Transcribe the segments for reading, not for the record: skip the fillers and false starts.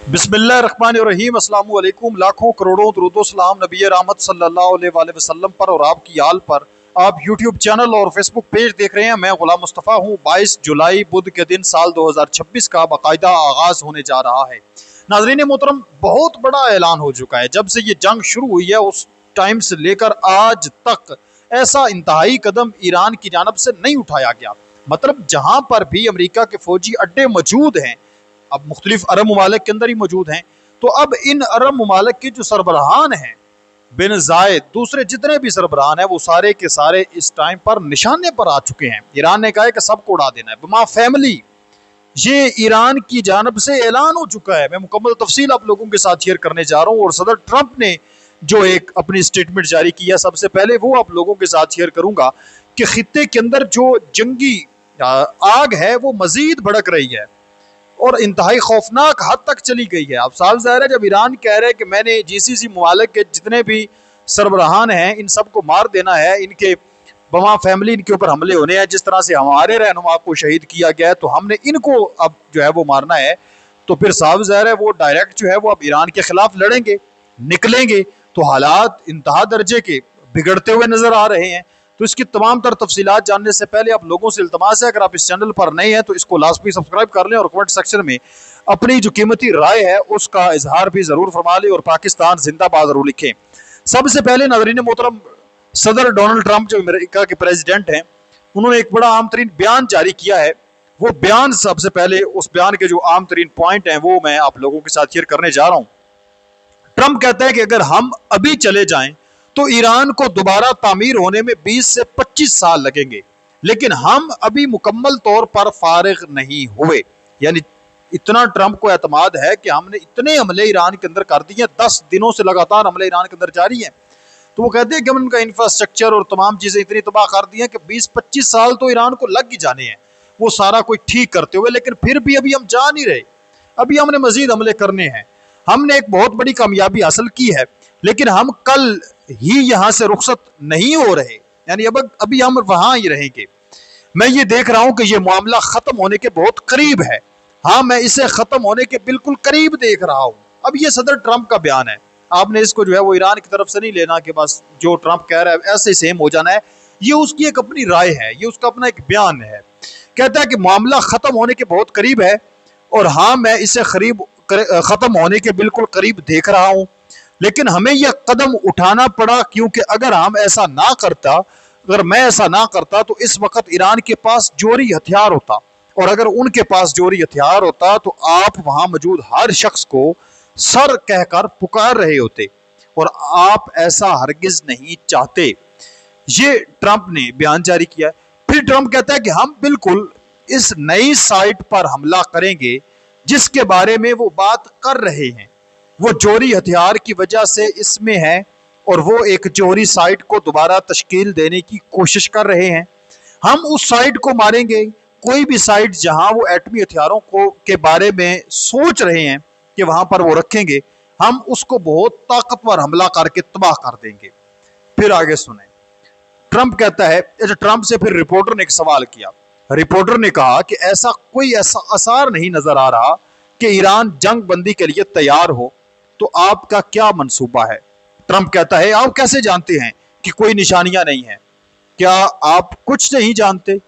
बिस्मिल्लाहिर्रहमानिर्रहीम। अस्सलामु अलैकुम। लाखों करोड़ों दुरूद सलाम नबी रहमत सल्लल्लाहु अलैहि वसल्लम पर और आपकी आल पर। आप यूट्यूब चैनल और फेसबुक पेज देख रहे हैं। मैं गुलाम मुस्तफ़ा हूँ। 22 जुलाई बुध के दिन साल 2026 का बाकायदा आगाज़ होने जा रहा है। नाज़रीन मोहतरम, बहुत बड़ा ऐलान हो चुका है। जब से ये जंग शुरू हुई है उस टाइम से लेकर आज तक ऐसा इंतहाई कदम ईरान की जानब से नहीं उठाया गया। मतलब जहाँ पर भी अमेरिका के फौजी अड्डे मौजूद हैं, अब मुख्तलिफ अरब ममालिक के अंदर ही मौजूद हैं, तो अब इन अरब ममालिक के जो सरबराहान हैं, बिन जायद दूसरे जितने भी सरबराहान हैं, वो सारे के सारे इस टाइम पर निशाने पर आ चुके हैं। ईरान ने कहा है कि सबको उड़ा देना है, बिमा फैमिली। ये ईरान की जानब से ऐलान हो चुका है। मैं मुकम्मल तफसील आप लोगों के साथ शेयर करने जा रहा हूँ। और सदर ट्रंप ने जो एक अपनी स्टेटमेंट जारी की है, सबसे पहले वो आप लोगों के साथ शेयर करूंगा कि खित्ते के अंदर जो जंगी आग है वो मजीद भड़क रही है और इंतहाई खौफनाक हद तक चली गई है। अब साफ ज़ाहिर है, जब ईरान कह रहे हैं कि मैंने जीसीसी ममालिक के जितने भी सरबराहान हैं इन सबको मार देना है, इनके बमा फैमिली इनके ऊपर हमले होने हैं, जिस तरह से हमारे रहनुमा को शहीद किया गया है तो हमने इनको अब जो है वो मारना है, तो फिर साफ ज़ाहिर है वो डायरेक्ट जो है वो अब ईरान के खिलाफ लड़ेंगे, निकलेंगे। तो हालात इंतहा दर्जे के बिगड़ते हुए नजर आ रहे हैं। तो इसकी तमाम तर तफसीलात जानने से पहले आप लोगों से इल्तमास है, अगर आप इस चैनल पर नए हैं तो इसको लाजमी सब्सक्राइब कर लें और कमेंट सेक्शन में अपनी जो कीमती राय है उसका इजहार भी जरूर फरमा लें और पाकिस्तान जिंदाबाद जरूर लिखें। सबसे पहले नाज़रीन मोहतरम, सदर डोनाल्ड ट्रंप जो अमेरिका के प्रेसिडेंट हैं, उन्होंने एक बड़ा आम तरीन बयान जारी किया है। वो बयान, सबसे पहले उस बयान के जो आम तरीन पॉइंट हैं वो मैं आप लोगों के साथ शेयर करने जा रहा हूं। ट्रंप कहता है कि अगर हम अभी चले जाएं तो ईरान को दोबारा तामीर होने में 20 से 25 साल लगेंगे, लेकिन हम अभी मुकम्मल तौर पर फारिग नहीं हुए। यानी इतना ट्रंप को एतमाद है कि हमने इतने हमले ईरान के अंदर कर दिए, 10 दिनों से लगातार हमले ईरान के अंदर जारी हैं। तो वो कहते हैं कि हम उनका इंफ्रास्ट्रक्चर और तमाम चीज़ें इतनी तबाह कर दी हैं कि 20-25 साल तो ईरान को लग ही जाने हैं वो सारा कोई ठीक करते हुए, लेकिन फिर भी अभी हम जा नहीं रहे, अभी हमने मजीद हमले करने हैं। हमने एक बहुत बड़ी कामयाबी हासिल की है, लेकिन हम कल ही यहां से रुखसत नहीं हो रहे, यानी अब अभी हम वहां ही रहेंगे। मैं ये देख रहा हूं कि ये मामला खत्म होने के बहुत करीब है। हाँ, मैं इसे खत्म होने के बिल्कुल करीब देख रहा हूं। अब ये सदर ट्रंप का बयान है, आपने इसको जो है वो ईरान की तरफ से नहीं लेना कि बस जो ट्रंप कह रहा है ऐसे सेम हो जाना है। ये उसकी एक अपनी राय है, ये उसका अपना एक बयान है। कहता है कि मामला खत्म होने के बहुत करीब है और हाँ, मैं इसे खत्म होने के बिल्कुल करीब देख रहा हूं, लेकिन हमें यह कदम उठाना पड़ा क्योंकि अगर हम ऐसा ना करता, अगर मैं ऐसा ना करता तो इस वक्त ईरान के पास जोहरी हथियार होता, और अगर उनके पास जोहरी हथियार होता तो आप वहां मौजूद हर शख्स को सर कहकर पुकार रहे होते, और आप ऐसा हरगिज नहीं चाहते। ये ट्रंप ने बयान जारी किया। फिर ट्रंप कहता है कि हम बिल्कुल इस नई साइट पर हमला करेंगे जिसके बारे में वो बात कर रहे हैं, वो जोहरी हथियार की वजह से इसमें है और वो एक जोहरी साइट को दोबारा तश्कील देने की कोशिश कर रहे हैं। हम उस साइट को मारेंगे, कोई भी साइट जहां वो एटमी हथियारों को के बारे में सोच रहे हैं कि वहां पर वो रखेंगे, हम उसको बहुत ताकतवर हमला करके तबाह कर देंगे। फिर आगे सुने, ट्रंप कहता है, ट्रंप से फिर रिपोर्टर ने एक सवाल किया। रिपोर्टर ने कहा कि ऐसा कोई ऐसा आसार नहीं नजर आ रहा कि ईरान जंग बंदी के लिए तैयार हो, तो आपका क्या मंसूबा है? ट्रंप कहता है, आप कैसे जानते हैं कि कोई निशानियां नहीं है? क्या आप कुछ नहीं जानते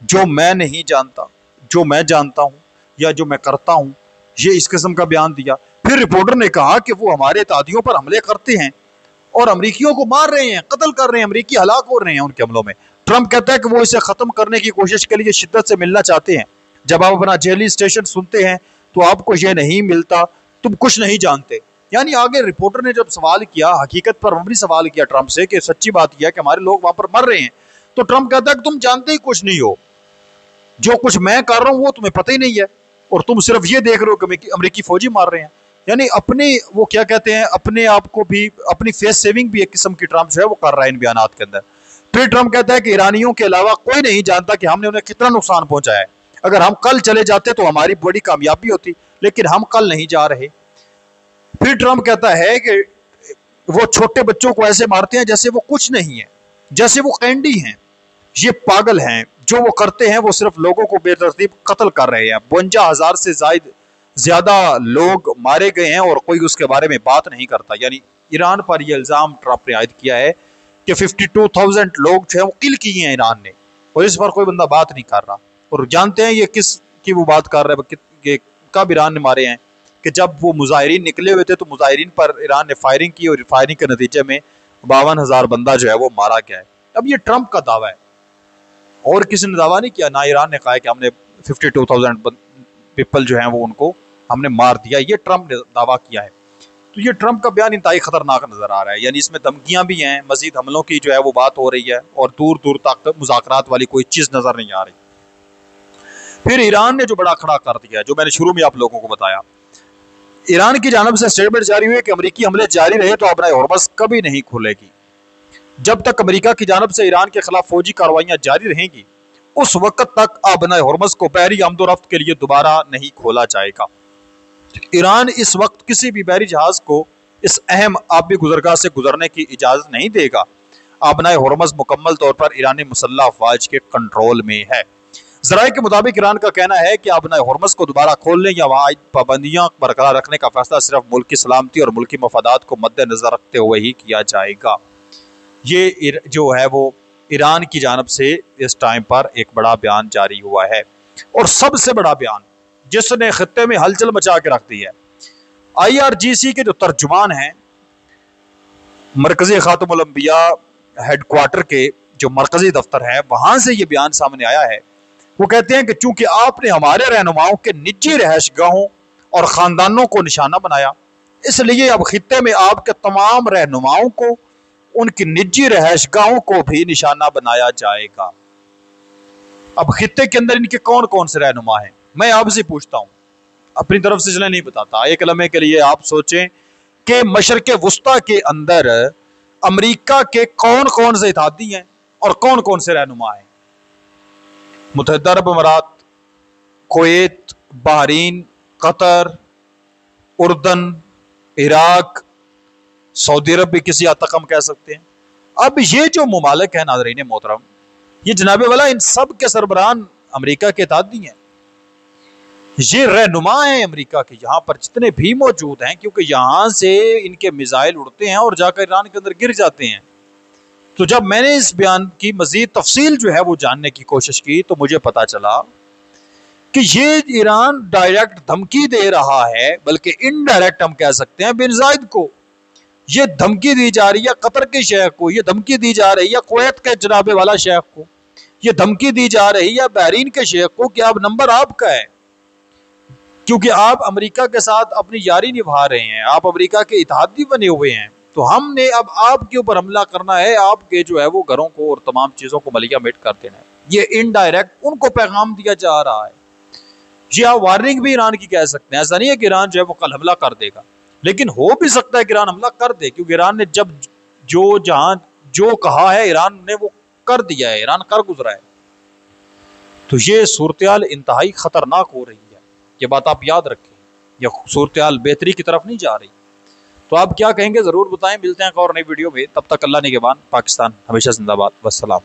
जो मैं नहीं जानता, जो मैं जानता हूं या जो मैं करता हूं? ये इस किस्म का बयान दिया। फिर रिपोर्टर ने कहा कि वो हमारे तादियों पर हमले करते हैं और अमरीकियों को मार रहे हैं, कत्ल कर रहे हैं, अमरीकी हलाक हो रहे हैं उनके हमलों में। ट्रंप कहता है कि वो इसे खत्म करने की कोशिश के लिए शिद्दत से मिलना चाहते हैं। जब आप अपना जेली स्टेशन सुनते हैं तो आपको यह नहीं मिलता, तुम कुछ नहीं जानते। यानी आगे रिपोर्टर ने जब सवाल किया, हकीकत पर मबनी सवाल किया ट्रंप से कि सच्ची बात यह है कि हमारे लोग वहां पर मर रहे हैं, तो ट्रंप कहता है कि तुम जानते ही कुछ नहीं हो, जो कुछ मैं कर रहा हूं वो तुम्हें पता ही नहीं है, और तुम सिर्फ ये देख रहे हो कि अमरीकी फौजी मार रहे हैं। यानी अपने वो क्या कहते हैं, अपने आप को भी, अपनी फेस सेविंग भी एक किस्म की ट्रंप जो है वो कर रहा है इन बयानात के अंदर। फिर ट्रंप कहता है कि ईरानियों के अलावा कोई नहीं जानता कि हमने उन्हें कितना नुकसान पहुंचाया है। अगर हम कल चले जाते तो हमारी बड़ी कामयाबी होती, लेकिन हम कल नहीं जा रहे। फिर ट्रंप कहता है कि वो छोटे बच्चों को ऐसे मारते हैं जैसे वो कुछ नहीं है, जैसे वो कैंडी हैं। ये पागल हैं, जो वो करते हैं वो सिर्फ लोगों को बेतरतीब कत्ल कर रहे हैं। 52,000 से जायद زیادہ لوگ مارے گئے ہیں اور کوئی اس کے بارے میں بات نہیں کرتا. یعنی ایران پر یہ الزام ٹرمپ نے عائد کیا ہے کہ 52,000 لوگ جو ہے وہ قتل کیے ہیں ایران نے, اور اس پر کوئی بندہ بات نہیں کر رہا. اور جانتے ہیں یہ کس کی وہ بات کر رہا ہے, کہ کب ایران نے مارے ہیں؟ کہ جب وہ مظاہرین نکلے ہوئے تھے تو مظاہرین پر ایران نے فائرنگ کی, اور فائرنگ کے نتیجے میں 52,000 بندہ جو ہے وہ مارا گیا ہے. اب یہ ٹرمپ کا دعویٰ ہے, اور کسی نے دعویٰ نہیں کیا. نہ ایران نے کہا کہ ہم نے 52,000 پیپل جو ہیں وہ ان کو ہم نے مار دیا, یہ ٹرمپ نے دعویٰ کیا ہے. تو یہ ٹرمپ کا بیان انتہائی خطرناک نظر آ رہا ہے. یعنی اس میں دھمکیاں بھی ہیں, مزید حملوں کی جو ہے وہ بات ہو رہی ہے, اور دور دور تک مذاکرات والی کوئی چیز نظر نہیں آ رہی. پھر ایران نے جو بڑا کھڑا کر دیا, جو میں نے شروع میں آپ لوگوں کو بتایا, ایران کی جانب سے اسٹیٹمنٹ جاری ہوئی کہ امریکی حملے جاری رہے تو ابنائے ہرمز کبھی نہیں کھلے گی. جب تک امریکہ کی جانب سے ایران کے خلاف فوجی کارروائیاں جاری رہیں گی, اس وقت تک ابنائے ہرمز کو بحری آمد و رفت کے لیے دوبارہ نہیں کھولا جائے گا. ایران اس وقت کسی بھی بحری جہاز کو اس اہم آبی گزرگاہ سے گزرنے کی اجازت نہیں دے گا. ابنائے ہرمز مکمل طور پر ایرانی مسلح افواج کے کنٹرول میں ہے. ذرائع کے مطابق ایران کا کہنا ہے کہ ابنائے ہرمز کو دوبارہ کھولنے یا وہاں پابندیاں برقرار رکھنے کا فیصلہ صرف ملک کی سلامتی اور ملکی مفادات کو مد نظر رکھتے ہوئے ہی کیا جائے گا. یہ جو ہے وہ ایران کی جانب سے اس ٹائم پر ایک بڑا بیان جاری ہوا ہے, اور سب سے بڑا بیان جس نے خطے میں ہلچل مچا کے رکھ دی ہے. IRGC کے جو ترجمان ہیں, مرکزی خاتم الانبیاء ہیڈ کوارٹر کے جو مرکزی دفتر ہے, وہاں سے یہ بیان سامنے آیا ہے. وہ کہتے ہیں کہ چونکہ آپ نے ہمارے رہنماؤں کے نجی رہائش گاہوں اور خاندانوں کو نشانہ بنایا, اس لیے اب خطے میں آپ کے تمام رہنماؤں کو ان کی نجی رہائش گاہوں کو بھی نشانہ بنایا جائے گا. اب خطے کے اندر ان کے کون کون سے رہنما ہیں, میں آپ سے پوچھتا ہوں, اپنی طرف سے چلے نہیں بتاتا. ایک لمحے کے لیے آپ سوچیں کہ مشرق وسطیٰ کے اندر امریکہ کے کون کون سے اتحادی ہیں اور کون کون سے رہنما ہیں. متحدہ عرب امارات, کویت, بحرین, قطر, اردن, عراق, سعودی عرب بھی کسی حد تک ہم کہہ سکتے ہیں. اب یہ جو ممالک ہیں ناظرین محترم, یہ جناب والا ان سب کے سربراہان امریکہ کے اتحادی ہیں. یہ رہنما ہیں امریکہ کے یہاں پر جتنے بھی موجود ہیں, کیونکہ یہاں سے ان کے میزائل اڑتے ہیں اور جا کر ایران کے اندر گر جاتے ہیں. تو جب میں نے اس بیان کی مزید تفصیل جو ہے وہ جاننے کی کوشش کی, تو مجھے پتا چلا کہ یہ ایران ڈائریکٹ دھمکی دے رہا ہے, بلکہ انڈائریکٹ ہم کہہ سکتے ہیں بن زائد کو. یہ دھمکی دی جا رہی ہے قطر کے شیخ کو, یہ دھمکی دی جا رہی ہے کویت کے جناب والا شیخ کو, یہ دھمکی دی جا رہی ہے بحرین کے شیخ کو کہ اب نمبر آپ کا ہے, کیونکہ آپ امریکہ کے ساتھ اپنی یاری نبھا رہے ہیں, آپ امریکہ کے اتحادی بنے ہوئے ہیں, تو ہم نے اب آپ کے اوپر حملہ کرنا ہے, آپ کے جو ہے وہ گھروں کو اور تمام چیزوں کو ملیہ میٹ کر دینا ہے. یہ انڈائریکٹ ان کو پیغام دیا جا رہا ہے. جی آپ وارننگ بھی ایران کی کہہ سکتے ہیں, ایسا نہیں ہے کہ ایران جو ہے وہ کل حملہ کر دے گا, لیکن ہو بھی سکتا ہے کہ ایران حملہ کر دے, کیونکہ ایران نے جب جہاں جو کہا ہے ایران نے وہ کر دیا ہے, ایران کر گزرا ہے. تو یہ صورتحال انتہائی خطرناک ہو رہی ہے, یہ بات آپ یاد رکھیں. یہ صورتحال بہتری کی طرف نہیں جا رہی. تو آپ کیا کہیں گے ضرور بتائیں. ملتے ہیں ایک اور نئی ویڈیو میں, تب تک اللہ نگہبان. پاکستان ہمیشہ زندہ باد. والسلام.